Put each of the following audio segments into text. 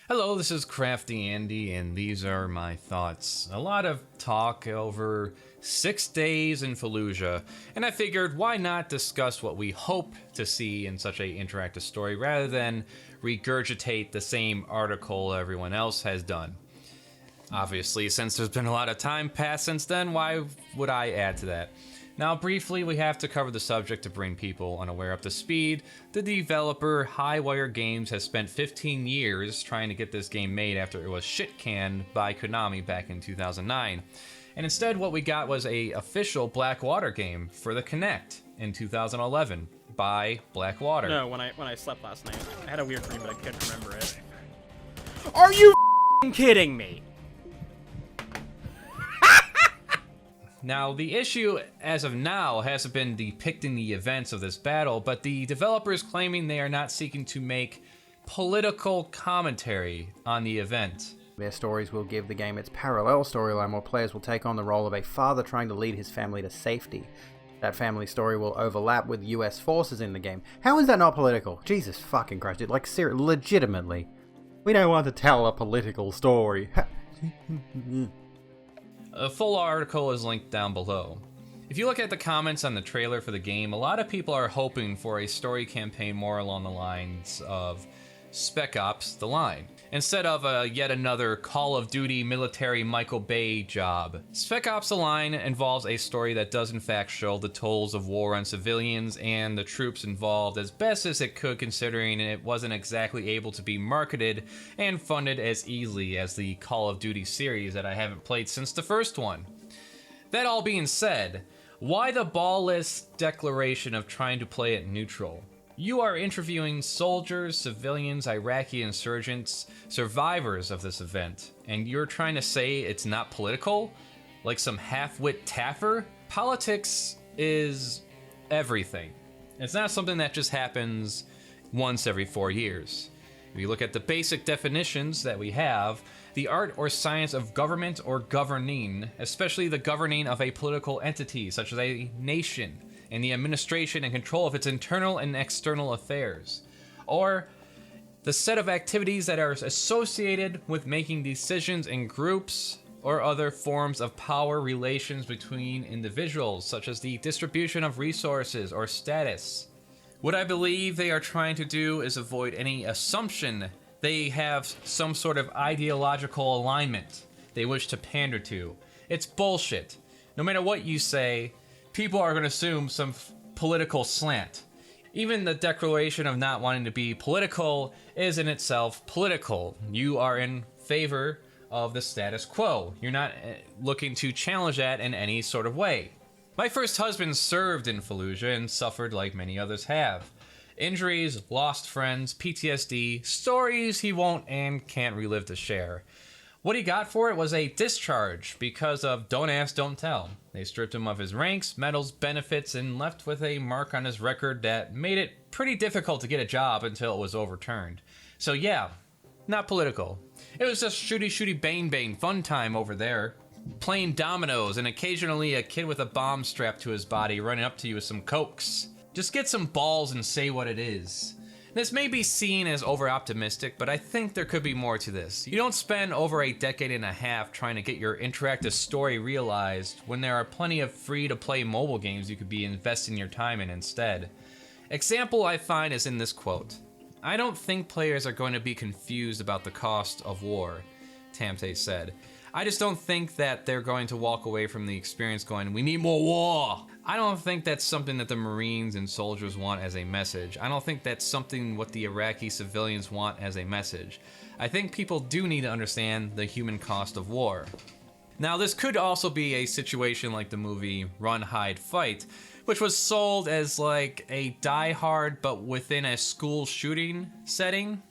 Hello, this is CraftyAndy, and these are my thoughts. A lot of talk over 6 days in Fallujah, and I figured why not discuss what we hope to see in such an interactive story rather than regurgitate the same article everyone else has done. Obviously, since there's been a lot of time passed since then, why would I add to that? Now, briefly, we have to cover the subject to bring people unaware up to speed. The developer Highwire Games has spent 15 years trying to get this game made after it was shit-canned by Konami back in 2009. And instead, what we got was a official Blackwater game for the Kinect in 2011 by Blackwater. No, when I slept last night, I had a weird dream, but I couldn't remember it. Are you Kidding me? Now, the issue as of now hasn't been depicting the events of this battle, but the developers claiming they are not seeking to make political commentary on the event. Their stories will give the game its parallel storyline where players will take on the role of a father trying to lead his family to safety. That family story will overlap with US forces in the game. How is that not political? Jesus fucking Christ, like seriously, legitimately. We don't want to tell a political story. A full article is linked down below. If you look at the comments on the trailer for the game, a lot of people are hoping for a story campaign more along the lines of Spec Ops The Line, instead of yet another Call of Duty military Michael Bay job. Spec Ops The Line involves a story that does in fact show the tolls of war on civilians and the troops involved as best as it could, considering it wasn't exactly able to be marketed and funded as easily as the Call of Duty series that I haven't played since the first one. That all being said, why the ballless declaration of trying to play it neutral? You are interviewing soldiers, civilians, Iraqi insurgents, survivors of this event, and you're trying to say it's not political? Like some half-wit taffer? Politics is everything. It's not something that just happens once every 4 years. If you look at the basic definitions that we have, the art or science of government or governing, especially the governing of a political entity such as a nation, and the administration and control of its internal and external affairs, or the set of activities that are associated with making decisions in groups or other forms of power relations between individuals, such as the distribution of resources or status. What I believe they are trying to do is avoid any assumption they have some sort of ideological alignment they wish to pander to. It's bullshit. No matter what you say, people are going to assume some political slant. Even the declaration of not wanting to be political is in itself political. You are in favor of the status quo. You're not looking to challenge that in any sort of way. My first husband served in Fallujah and suffered like many others have. Injuries, lost friends, PTSD, stories he won't and can't relive to share. What he got for it was a discharge because of don't ask, don't tell. They stripped him of his ranks, medals, benefits, and left with a mark on his record that made it pretty difficult to get a job until it was overturned. So yeah, not political. It was just shooty bang fun time over there. Playing dominoes and occasionally a kid with a bomb strapped to his body running up to you with some cokes. Just get some balls and say what it is. This may be seen as over-optimistic, but I think there could be more to this. You don't spend over a decade and a half trying to get your interactive story realized when there are plenty of free-to-play mobile games you could be investing your time in instead. Example I find is in this quote. "I don't think players are going to be confused about the cost of war," Tamte said. "I just don't think that they're going to walk away from the experience going, we need more war." I don't think that's something that the Marines and soldiers want as a message. I don't think that's something what the Iraqi civilians want as a message. I think people do need to understand the human cost of war. Now, this could also be a situation like the movie Run, Hide, Fight, which was sold as like a Die Hard but within a school shooting setting.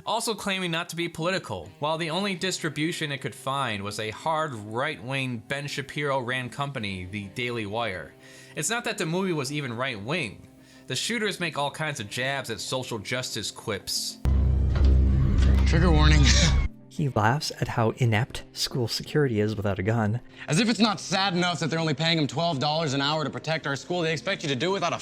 Also claiming not to be political, while the only distribution it could find was a hard right-wing Ben Shapiro-ran company, the Daily Wire. It's not that the movie was even right-wing. The shooters make all kinds of jabs at social justice quips. Trigger warning. He laughs at how inept school security is without a gun. As if it's not sad enough that they're only paying him $12 an hour to protect our school, they expect you to do it without a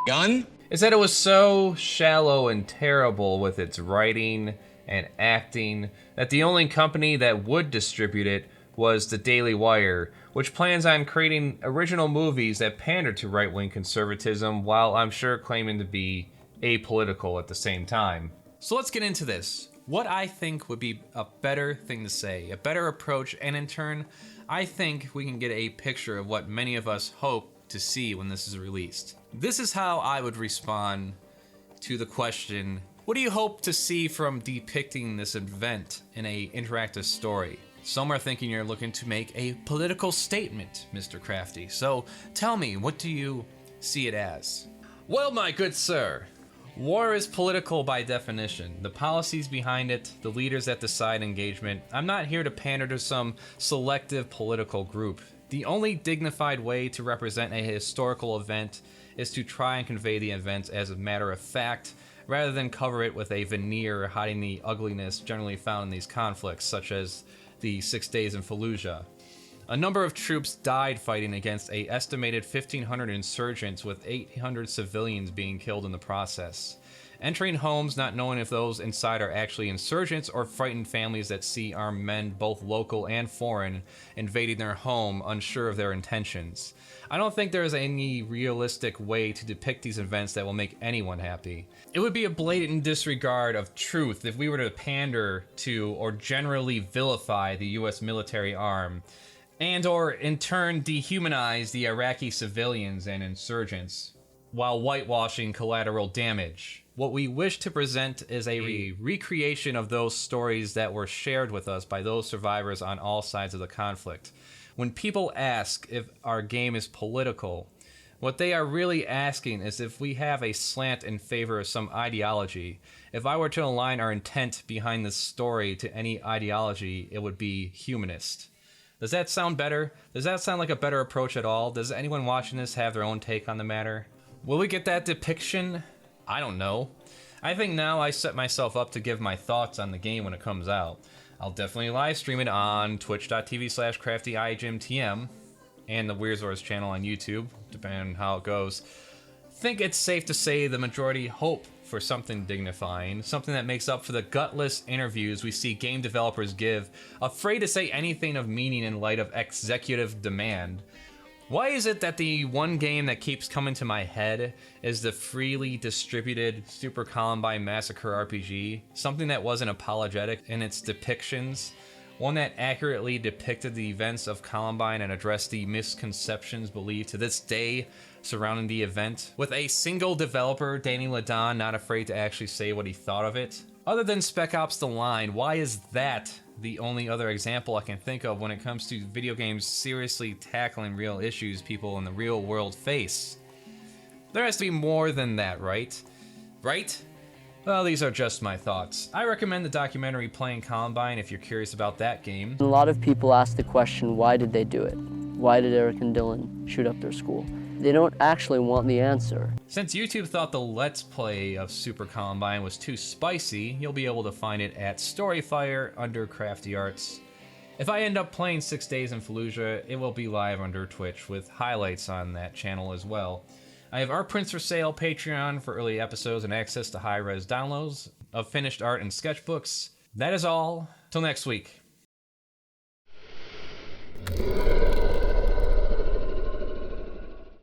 gun? Is that it was so shallow and terrible with its writing and acting that the only company that would distribute it was the Daily Wire, which plans on creating original movies that pander to right-wing conservatism while I'm sure claiming to be apolitical at the same time. So let's get into this. What I think would be a better thing to say, a better approach, and in turn, I think we can get a picture of what many of us hope to see when this is released. This is how I would respond to the question, what do you hope to see from depicting this event in an interactive story? Some are thinking you're looking to make a political statement, Mr. Crafty. So tell me, what do you see it as? Well, my good sir, war is political by definition. The policies behind it, the leaders that decide engagement. I'm not here to pander to some selective political group. The only dignified way to represent a historical event is to try and convey the event as a matter of fact, rather than cover it with a veneer hiding the ugliness generally found in these conflicts, such as the 6 Days in Fallujah. A number of troops died fighting against an estimated 1,500 insurgents, with 800 civilians being killed in the process. Entering homes not knowing if those inside are actually insurgents or frightened families that see armed men, both local and foreign, invading their home, unsure of their intentions. I don't think there is any realistic way to depict these events that will make anyone happy. It would be a blatant disregard of truth if we were to pander to or generally vilify the US military arm, and or in turn dehumanize the Iraqi civilians and insurgents, while whitewashing collateral damage. What we wish to present is a recreation of those stories that were shared with us by those survivors on all sides of the conflict. When people ask if our game is political, what they are really asking is if we have a slant in favor of some ideology. If I were to align our intent behind this story to any ideology, it would be humanist. Does that sound better? Does that sound like a better approach at all? Does anyone watching this have their own take on the matter? Will we get that depiction? I don't know. I think now I set myself up to give my thoughts on the game when it comes out. I'll definitely live stream it on twitch.tv/CraftyIGMTM and the Weird Zors channel on YouTube, depending on how it goes. Think it's safe to say the majority hope for something dignifying, something that makes up for the gutless interviews we see game developers give, afraid to say anything of meaning in light of executive demand. Why is it that the one game that keeps coming to my head is the freely distributed Super Columbine Massacre RPG, something that wasn't apologetic in its depictions, one that accurately depicted the events of Columbine and addressed the misconceptions believed to this day surrounding the event, with a single developer, Danny Ladon, not afraid to actually say what he thought of it? Other than Spec Ops The Line, why is that the only other example I can think of when it comes to video games seriously tackling real issues people in the real world face? There has to be more than that, right? Right? Well, these are just my thoughts. I recommend the documentary Playing Columbine if you're curious about that game. A lot of people ask the question, why did they do it? Why did Eric and Dylan shoot up their school? They don't actually want the answer. Since YouTube thought the Let's Play of Super Columbine was too spicy, you'll be able to find it at StoryFire under Crafty Arts. If I end up playing 6 Days in Fallujah, it will be live under Twitch with highlights on that channel as well. I have art prints for sale, Patreon for early episodes and access to high-res downloads of finished art and sketchbooks. That is all. Till next week.